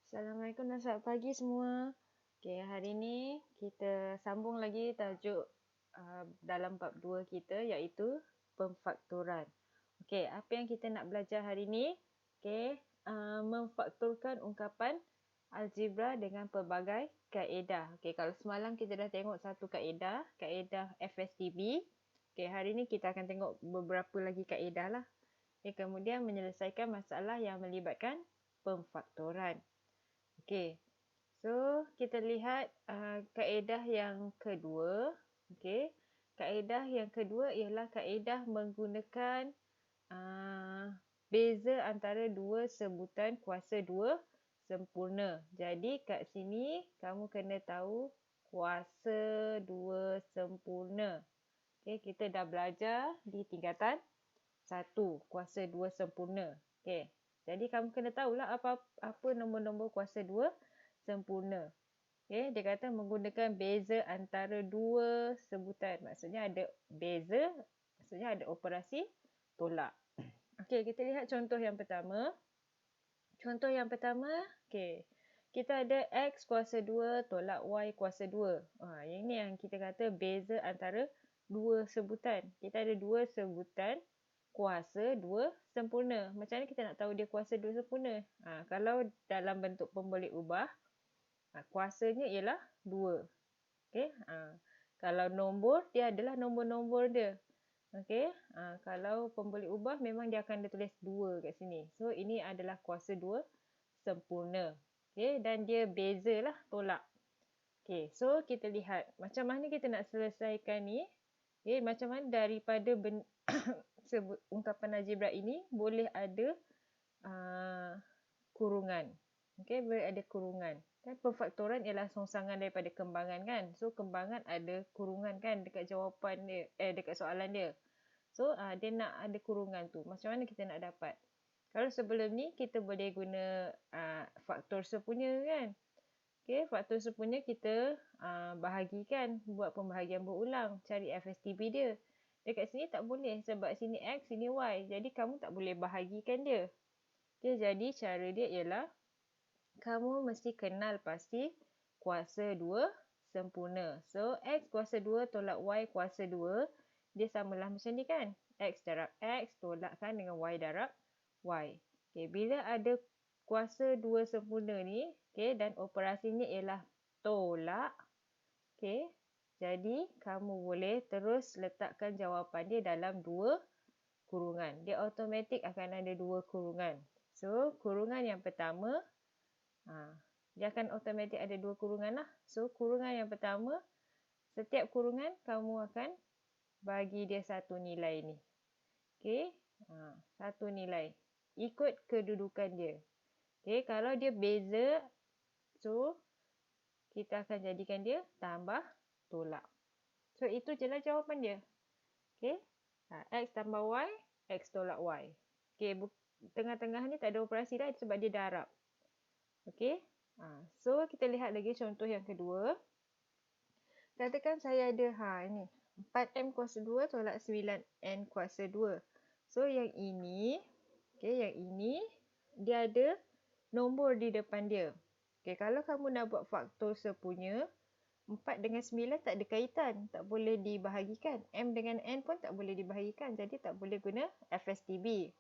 Assalamualaikum dan selamat pagi semua. Okay, hari ini kita sambung lagi tajuk dalam bab 2 kita iaitu pemfaktoran. Okay, apa yang kita nak belajar hari ini? Okay, memfaktorkan ungkapan algebra dengan pelbagai kaedah. Okay, kalau semalam kita dah tengok satu kaedah FSTB. Okay, hari ini kita akan tengok beberapa lagi kaedah lah. Okay, kemudian menyelesaikan masalah yang melibatkan pemfaktoran. Okey. So, kita lihat kaedah yang kedua. Okey. Kaedah yang kedua ialah kaedah menggunakan beza antara dua sebutan kuasa dua sempurna. Jadi, kat sini kamu kena tahu kuasa dua sempurna. Okey, kita dah belajar di tingkatan 1, kuasa dua sempurna. Okey. Jadi kamu kena tahulah apa nombor-nombor kuasa dua sempurna. Okey, dia kata menggunakan beza antara dua sebutan. Maksudnya ada beza, maksudnya ada operasi tolak. Okey, kita lihat contoh yang pertama. Contoh yang pertama, okey. Kita ada X kuasa 2 tolak Y kuasa 2. Yang ini yang kita kata beza antara dua sebutan. Kita ada dua sebutan kuasa 2 sempurna. Macam mana kita nak tahu dia kuasa 2 sempurna? Kalau dalam bentuk pemboleh ubah, kuasanya ialah 2. Okay? Kalau nombor, dia adalah nombor-nombor dia. Okay? Kalau pemboleh ubah, memang dia akan tulis 2 kat sini. So, ini adalah kuasa 2 sempurna. Okay? Dan dia bezalah tolak. Okay, so kita lihat macam mana kita nak selesaikan ni. Okay, macam mana daripada ungkapan algebra ini boleh ada kurungan. Okay, boleh ada kurungan. Kan pemfaktoran ialah songsangan daripada kembangan kan. So, kembangan ada kurungan kan dekat jawapan dia, dekat soalan dia. So, dia nak ada kurungan tu. Macam mana kita nak dapat? Kalau sebelum ni, kita boleh guna faktor sepunya kan. Okay, faktor sepunya kita bahagikan, buat pembahagian berulang, cari FSTB dia. Dekat sini tak boleh sebab sini X, sini Y. Jadi kamu tak boleh bahagikan dia. Okay, jadi cara dia ialah kamu mesti kenal pasti kuasa 2 sempurna. So, X kuasa 2 tolak Y kuasa 2, dia samalah macam ni kan. X darab X tolakkan dengan Y darab Y. Okay, bila ada kuasa 2 sempurna ni, okay, dan operasinya ialah tolak. Okay, jadi kamu boleh terus letakkan jawapan dia dalam dua kurungan. Dia automatik akan ada dua kurungan. So, kurungan yang pertama, dia akan automatik ada dua kurungan lah. So, kurungan yang pertama, setiap kurungan kamu akan bagi dia satu nilai ni. Okay, satu nilai. Ikut kedudukan dia. Okay, kalau dia beza, so kita akan jadikan dia tambah tolak. So, itu je lah jawapan dia. Okay, X tambah Y, X tolak Y. Okay, tengah-tengah ni tak ada operasi dah sebab dia darab. Okay, so kita lihat lagi contoh yang kedua. Katakan saya ada, ini 4M kuasa 2 tolak 9N kuasa 2. So, yang ini, okay, yang ini, dia ada nombor di depan dia. Okay, kalau kamu nak buat faktor sepunya, 4 dengan 9 tak ada kaitan, tak boleh dibahagikan. M dengan N pun tak boleh dibahagikan, jadi tak boleh guna FSTB.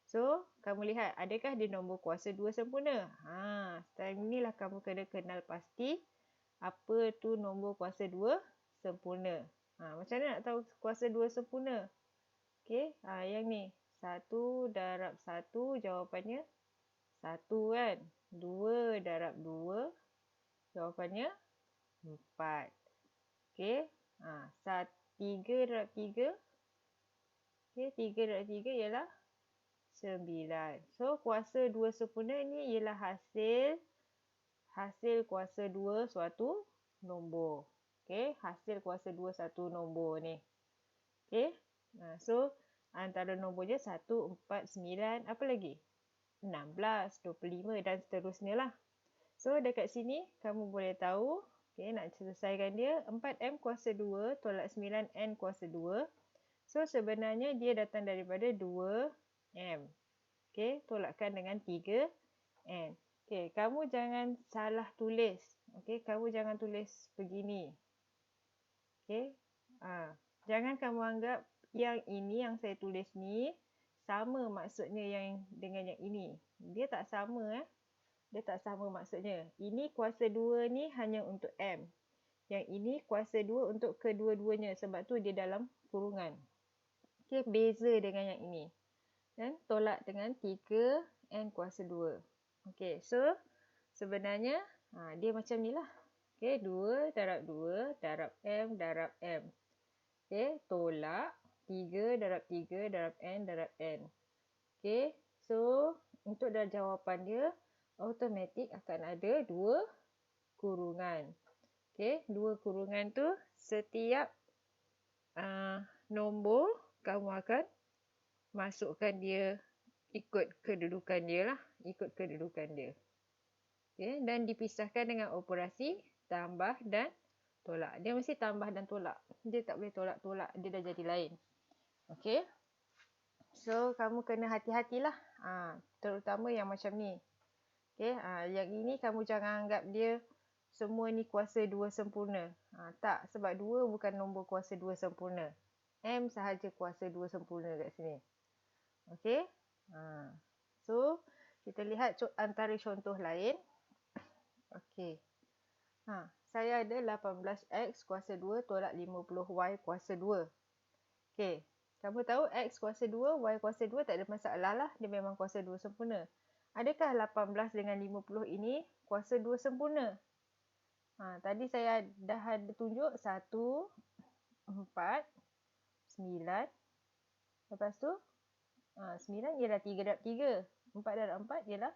So, kamu lihat, adakah dia nombor kuasa 2 sempurna? Setelah inilah kamu kena kenal pasti apa tu nombor kuasa 2 sempurna. Macam mana nak tahu kuasa 2 sempurna? Okey, yang ni. 1 darab 1, jawapannya 1 kan. 2 darab 2, jawapannya 4. Okey, 3 darab 3. Okey, 3 darab 3 ialah 9. So, kuasa 2 sempurna ni ialah hasil kuasa 2 suatu nombor. Okey, hasil kuasa 2 satu nombor ni. Okey, so antara nombor dia 1, 4, 9, apa lagi? 16, 25 dan seterusnya lah. So, dekat sini kamu boleh tahu, okey, nak selesaikan dia, 4M kuasa 2 tolak 9N kuasa 2. So, sebenarnya dia datang daripada 2M. Okey, tolakkan dengan 3N. Okey, kamu jangan salah tulis. Okey, kamu jangan tulis begini. Okey. Jangan kamu anggap yang ini yang saya tulis ni sama maksudnya yang dengan yang ini. Dia tak sama. Dia tak sama maksudnya. Ini kuasa 2 ni hanya untuk M. Yang ini kuasa 2 untuk kedua-duanya. Sebab tu dia dalam kurungan. Okey, beza dengan yang ini. Dan tolak dengan 3 N kuasa 2. Okey, so sebenarnya dia macam ni lah. Okey, 2 darab 2 darab M darab M. Okey, tolak 3 darab 3 darab N darab N. Okey, so untuk dalam jawapan dia, automatik akan ada 2 kurungan. Okey, 2 kurungan tu setiap nombor kamu akan masukkan dia ikut kedudukan dia lah. Ikut kedudukan dia. Okay, dan dipisahkan dengan operasi tambah dan tolak. Dia mesti tambah dan tolak. Dia tak boleh tolak-tolak. Dia dah jadi lain. Okay. So, kamu kena hati-hatilah. Terutama yang macam ni. Okay. Yang ini kamu jangan anggap dia semua ni kuasa 2 sempurna. Tak. Sebab 2 bukan nombor kuasa 2 sempurna. M sahaja kuasa 2 sempurna kat sini. Okay. So, kita lihat antara contoh lain. Okey. Saya ada 18X kuasa 2 tolak 50Y kuasa 2. Okey. Kamu tahu X kuasa 2, Y kuasa 2 tak ada masalah lah. Dia memang kuasa 2 sempurna. Adakah 18 dengan 50 ini kuasa 2 sempurna? Tadi saya dah ada tunjuk 1, 4, 9. Lepas tu, 9 ialah 3 darab 3. 4 darab 4 ialah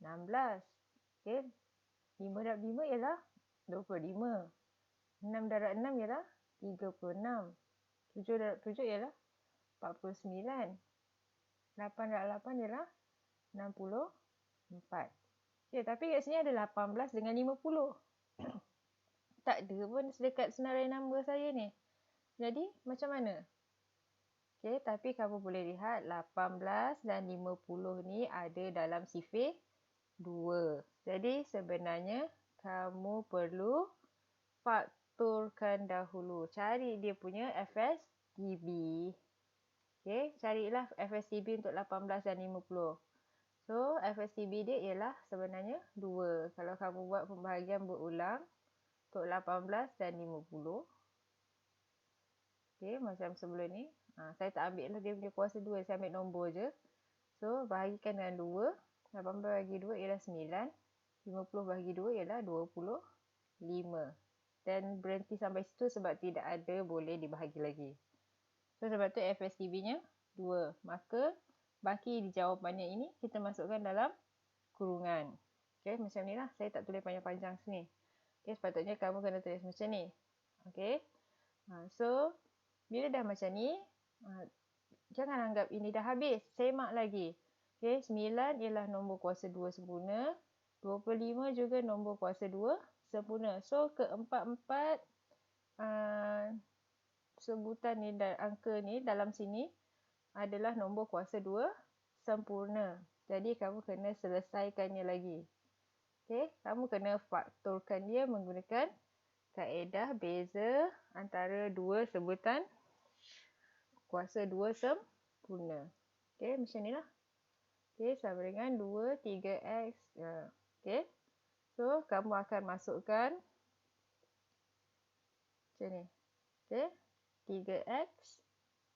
16. Okey. 5 darab 5 ialah 25. 6 darab 6 ialah 36. 7 darab 7 ialah 49. 8 darab 8 ialah 64. Okay, tapi kat sini ada 18 dengan 50. Tak ada pun sedekat senarai nombor saya ni. Jadi, macam mana? Okay, tapi kamu boleh lihat 18 dan 50 ni ada dalam sifir 2. Jadi sebenarnya kamu perlu faktorkan dahulu. Cari dia punya FSTB. Okay, carilah FSTB untuk 18 dan 50. So, FSTB dia ialah sebenarnya 2. Kalau kamu buat pembahagian berulang untuk 18 dan 50. Okay, macam sebelum ni. Saya tak ambil lah dia punya kuasa 2. Saya ambil nombor je. So, bahagikan dengan 2. 18 bagi 2 ialah 9. 50 bagi 2 ialah 25. Dan berhenti sampai situ sebab tidak ada boleh dibahagi lagi. So, sebab tu FSTB-nya 2. Maka, baki di jawapannya ini kita masukkan dalam kurungan. Okay, macam ni lah. Saya tak tulis panjang-panjang sini. Okay, sepatutnya kamu kena tulis macam ni. Okay. So, bila dah macam ni, jangan anggap ini dah habis. Semak lagi. Okay, 9 ialah nombor kuasa 2 sempurna. 25 juga nombor kuasa 2 sempurna. So, keempat-empat sebutan ni dan angka ni dalam sini adalah nombor kuasa 2 sempurna. Jadi, kamu kena selesaikannya lagi. Okay, kamu kena faktorkan dia menggunakan kaedah beza antara dua sebutan kuasa 2 sempurna. Okay, macam ni lah. Okay, sama dengan 2, 3X. Okay. So, kamu akan masukkan macam ni. Okay. 3X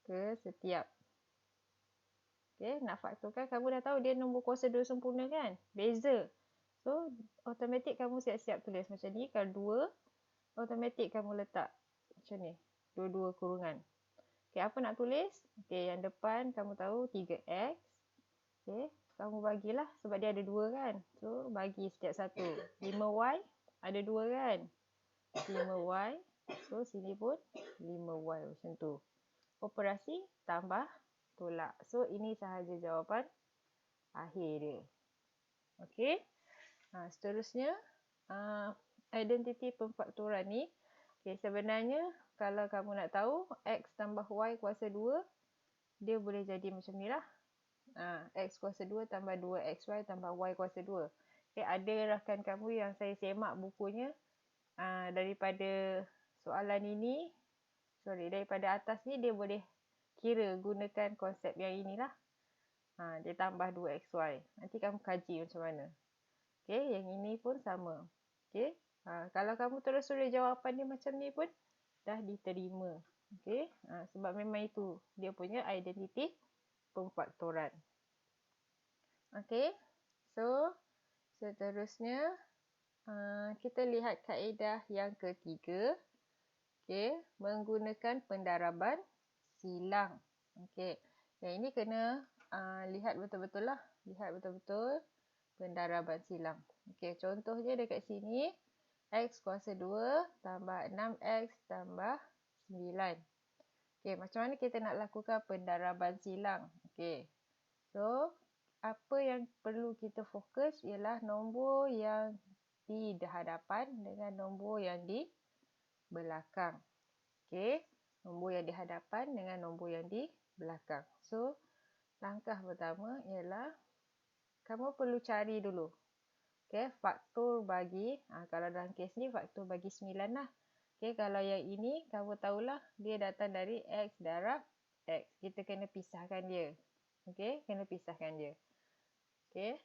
ke setiap. Okay, nak faktorkan, kamu dah tahu dia nombor kuasa 2 sempurna kan? Beza. So, automatik kamu siap-siap tulis macam ni. Kalau 2, automatik kamu letak macam ni. Dua-dua kurungan. Okay, apa nak tulis? Okay, yang depan kamu tahu 3X. Okay, kamu bagilah sebab dia ada 2 kan. So, bagi setiap satu. 5Y ada 2 kan. 5Y. So, sini pun 5Y macam tu. Operasi tambah tolak. So, ini sahaja jawapan akhir dia. Okay. Seterusnya, identiti pemfaktoran ni. Okay, sebenarnya kalau kamu nak tahu X tambah Y kuasa 2, dia boleh jadi macam ni lah. X kuasa 2 tambah 2XY tambah Y kuasa 2. Okay, ada rakan kamu yang saya semak bukunya daripada soalan ini, daripada atas ni dia boleh kira gunakan konsep yang inilah. Dia tambah 2xy. Nanti kamu kaji macam mana. Okay, yang ini pun sama. Okay, kalau kamu terus suruh jawapan dia macam ni pun dah diterima. Okay, sebab memang itu dia punya identiti pemfaktoran. Okay, so seterusnya kita lihat kaedah yang ketiga. Okay, menggunakan pendaraban silang. Okay, yang ini kena lihat betul-betul lah. Lihat betul-betul pendaraban silang. Okay, contohnya dekat sini, x kuasa 2 tambah 6x tambah 9. Okay, macam mana kita nak lakukan pendaraban silang? Okay, so apa yang perlu kita fokus ialah nombor yang di hadapan dengan nombor yang di belakang. Okey, nombor yang di hadapan dengan nombor yang di belakang. So, langkah pertama ialah kamu perlu cari dulu. Okey, faktor bagi, kalau dalam kes ni faktor bagi 9 lah. Okey, kalau yang ini kamu tahulah dia datang dari x darab x. Kita kena pisahkan dia. Okey, kena pisahkan dia. Okay.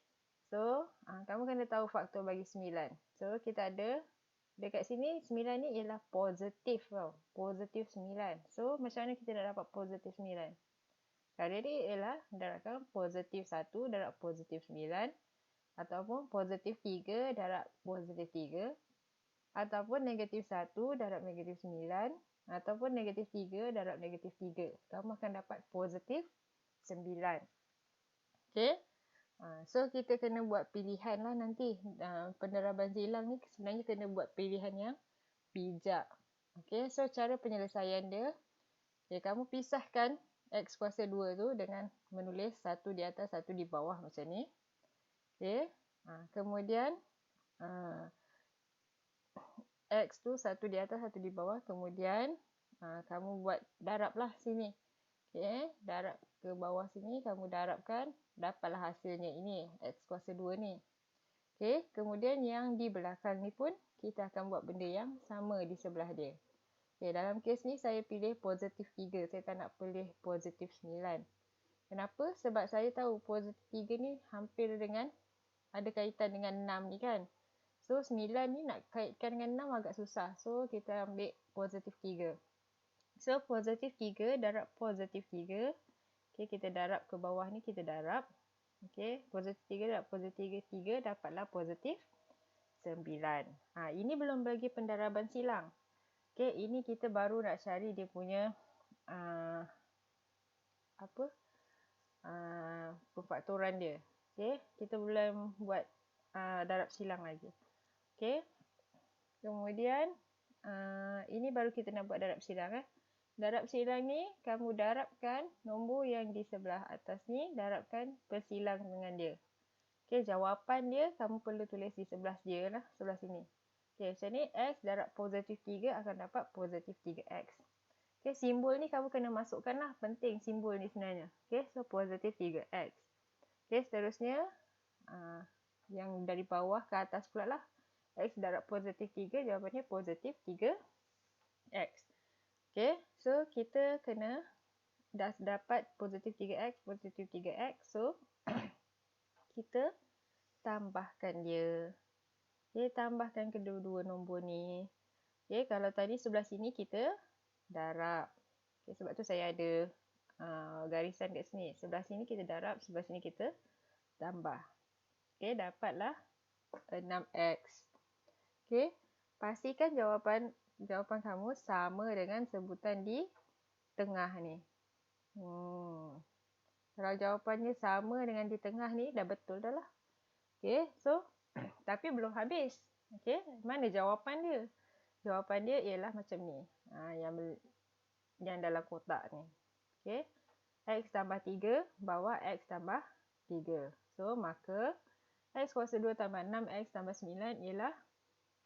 So, kamu kena tahu faktor bagi 9. So, kita ada dekat sini 9 ni ialah positif tau. Positif 9. So, macam mana kita nak dapat positif 9? Cara dia ialah darabkan positif 1 darab positif 9 ataupun positif 3 darab positif 3 ataupun negatif 1 darab negatif 9 ataupun negatif 3 darab negatif 3. Kamu akan dapat positif 9. Okay. So, kita kena buat pilihan lah nanti. Pendaraban silang ni sebenarnya kena buat pilihan yang bijak. Okay, so cara penyelesaian dia, kamu pisahkan x kuasa 2 tu dengan menulis satu di atas, satu di bawah macam ni. Okay, kemudian x tu satu di atas, satu di bawah. Kemudian kamu buat darab lah sini. Okay, darab ke bawah sini, kamu darabkan, dapatlah hasilnya ini, x kuasa 2 ni. Okay, kemudian yang di belakang ni pun, kita akan buat benda yang sama di sebelah dia. Okay, dalam kes ni saya pilih positif 3, saya tak nak pilih positif 9. Kenapa? Sebab saya tahu positif 3 ni hampir dengan, ada kaitan dengan 6 ni kan. So, 9 ni nak kaitkan dengan 6 agak susah. So, kita ambil positif 3. So, positif 3 darab positif 3. Okay, kita darab ke bawah ni, kita darab. Okay, positif 3 darab positif 3 dapatlah positif 9. Ini belum bagi pendaraban silang. Okay, ini kita baru nak cari dia punya pemfaktoran dia. Okay, kita belum buat darab silang lagi. Okay, kemudian ini baru kita nak buat darab silang. Darab silang ni, kamu darabkan nombor yang di sebelah atas ni, darabkan bersilang dengan dia. Okay, jawapan dia, kamu perlu tulis di sebelah dia lah, sebelah sini. Okay, macam ni, x darab positif 3 akan dapat positif 3x. Okay, simbol ni kamu kena masukkan lah, penting simbol ni sebenarnya. Okay, so positif 3x. Okay, seterusnya, yang dari bawah ke atas pula lah. X darab positif 3, jawapannya positif 3x. Okay, so kita kena dah dapat positif 3x, positif 3x. So, kita tambahkan dia. Okay, tambahkan kedua-dua nombor ni. Okay, kalau tadi sebelah sini kita darab. Okay, sebab tu saya ada garisan kat sini. Sebelah sini kita darab, sebelah sini kita tambah. Okay, dapatlah 6x. Okay, pastikan jawapan kamu sama dengan sebutan di tengah ni. Kalau jawapannya sama dengan di tengah ni, dah betul dah lah. Okay, so, tapi belum habis. Okay, mana jawapan dia? Jawapan dia ialah macam ni. Yang dalam kotak ni. Okay, x tambah 3, bawah x tambah 3. So, maka x kuasa 2 tambah 6x tambah 9 ialah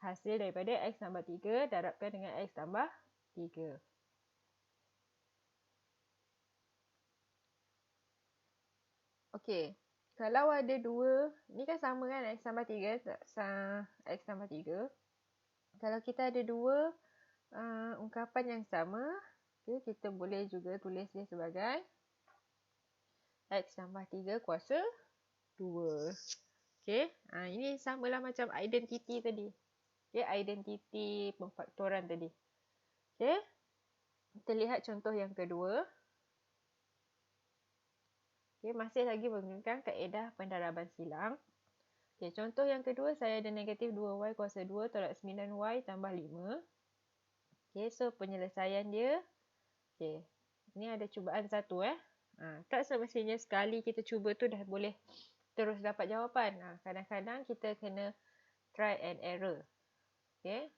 hasil daripada x tambah 3 darabkan dengan x tambah 3. Okey. Kalau ada dua, ni kan sama kan, X tambah 3, X tambah 3. Kalau kita ada dua ungkapan yang sama, okay, kita boleh juga tulis dia sebagai X tambah 3 kuasa 2. Okay, ini samalah macam identiti tadi. Okay, identiti pemfaktoran tadi. Okay, kita lihat contoh yang kedua. Okay, masih lagi menggunakan kaedah pendaraban silang. Okay, contoh yang kedua, saya ada negatif 2y kuasa 2 tolak 9y tambah 5. Okay, so penyelesaian dia. Okay, ni ada cubaan satu tak semestinya sekali kita cuba tu dah boleh terus dapat jawapan. Kadang-kadang kita kena try and error. Okay.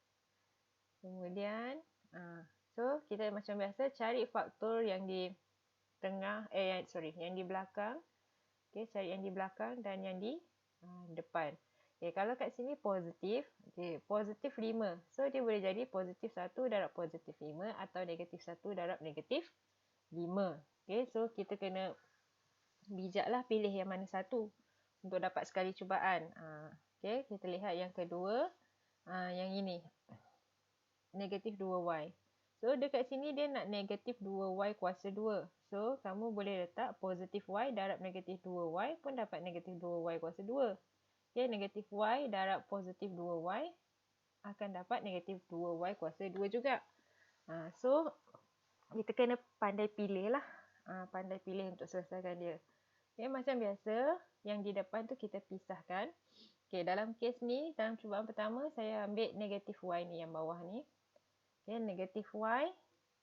Kemudian, so kita macam biasa cari faktor yang di tengah, yang di belakang. Okay, cari yang di belakang dan yang di depan. Okay, kalau kat sini positif, okay, positif 5. So, dia boleh jadi positif 1 darab positif 5 atau negatif 1 darab negatif 5. Okay, so kita kena bijaklah pilih yang mana satu untuk dapat sekali cubaan. Okay, kita lihat yang kedua. Yang ini. Negatif 2y. So, dekat sini dia nak negatif 2y kuasa 2. So, kamu boleh letak positif y darab negatif 2y pun dapat negatif 2y kuasa 2. Okay, negatif y darab positif 2y akan dapat negatif 2y kuasa 2 juga. So, kita kena pandai pilih lah. Pandai pilih untuk selesaikan dia. Okay, macam biasa, yang di depan tu kita pisahkan. Okay, dalam kes ni, dalam cubaan pertama, saya ambil negatif y ni yang bawah ni. Okay, negatif y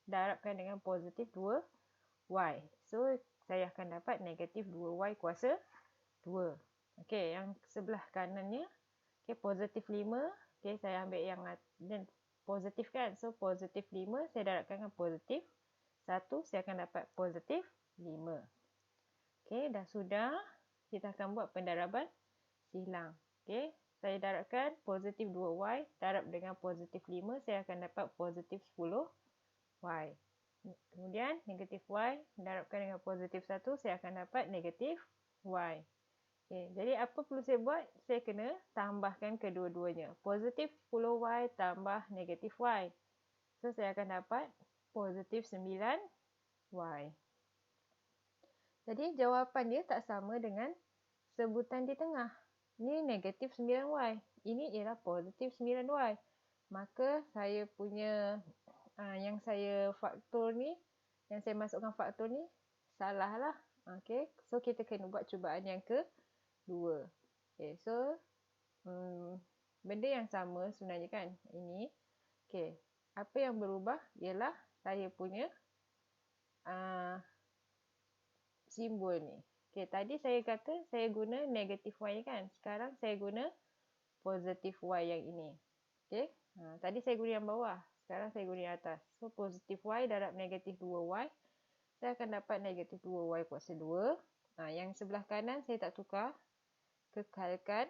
darabkan dengan positif 2y. So, saya akan dapat negatif 2y kuasa 2. Okay, yang sebelah kanannya, okay, positif 5. Okay, saya ambil yang positif kan. So, positif 5, saya darabkan dengan positif 1. Saya akan dapat positif 5. Okay, dah sudah. Kita akan buat pendaraban silang. Okay. Saya darabkan positif 2y darab dengan positif 5, saya akan dapat positif 10y. Kemudian negatif y darabkan dengan positif 1, saya akan dapat negatif y. Okay. Jadi apa perlu saya buat? Saya kena tambahkan kedua-duanya. Positif 10y tambah negatif y. So saya akan dapat positif 9y. Jadi jawapan dia tak sama dengan sebutan di tengah. Ini negatif 9y. Ini ialah positif 9y. Maka saya punya yang saya faktor ni, yang saya masukkan faktor ni, salah lah. Okay. So, kita kena buat cubaan yang kedua. Okay. So, benda yang sama sebenarnya kan. Ini. Okay. Apa yang berubah ialah saya punya simbol ni. Okay, tadi saya kata saya guna negatif y kan. Sekarang saya guna positif y yang ini. Okay. Tadi saya guna yang bawah. Sekarang saya guna yang atas. So, positif y darab negatif 2y. Saya akan dapat negatif 2y kuasa 2. Yang sebelah kanan saya tak tukar. Kekalkan.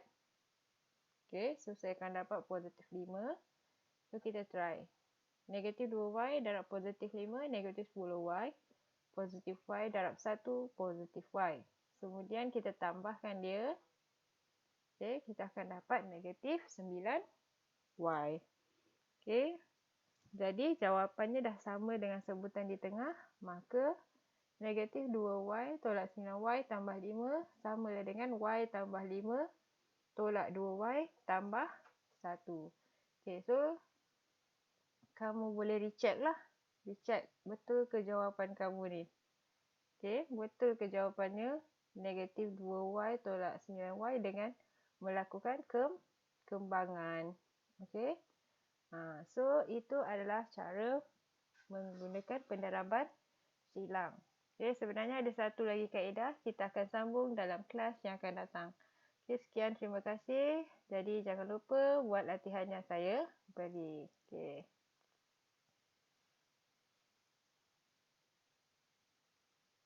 Okay. So, saya akan dapat positif 5. So, kita try. Negatif 2y darab positif 5. Negatif 10y. Positif y darab 1. Positif y. Kemudian kita tambahkan dia. Okay, kita akan dapat negatif 9y. Okay. Jadi jawapannya dah sama dengan sebutan di tengah. Maka negatif 2y tolak 9y tambah 5 samalah dengan y tambah 5 tolak 2y tambah 1. Okay, so kamu boleh recheck lah. Recheck betul ke jawapan kamu ni. Okay, betul ke jawapannya negatif 2y tolak 9y dengan melakukan kembangan. Okay. So, itu adalah cara menggunakan pendaraban silang. Okay, sebenarnya ada satu lagi kaedah. Kita akan sambung dalam kelas yang akan datang. Okay, sekian. Terima kasih. Jadi, jangan lupa buat latihan yang saya beri. Okay.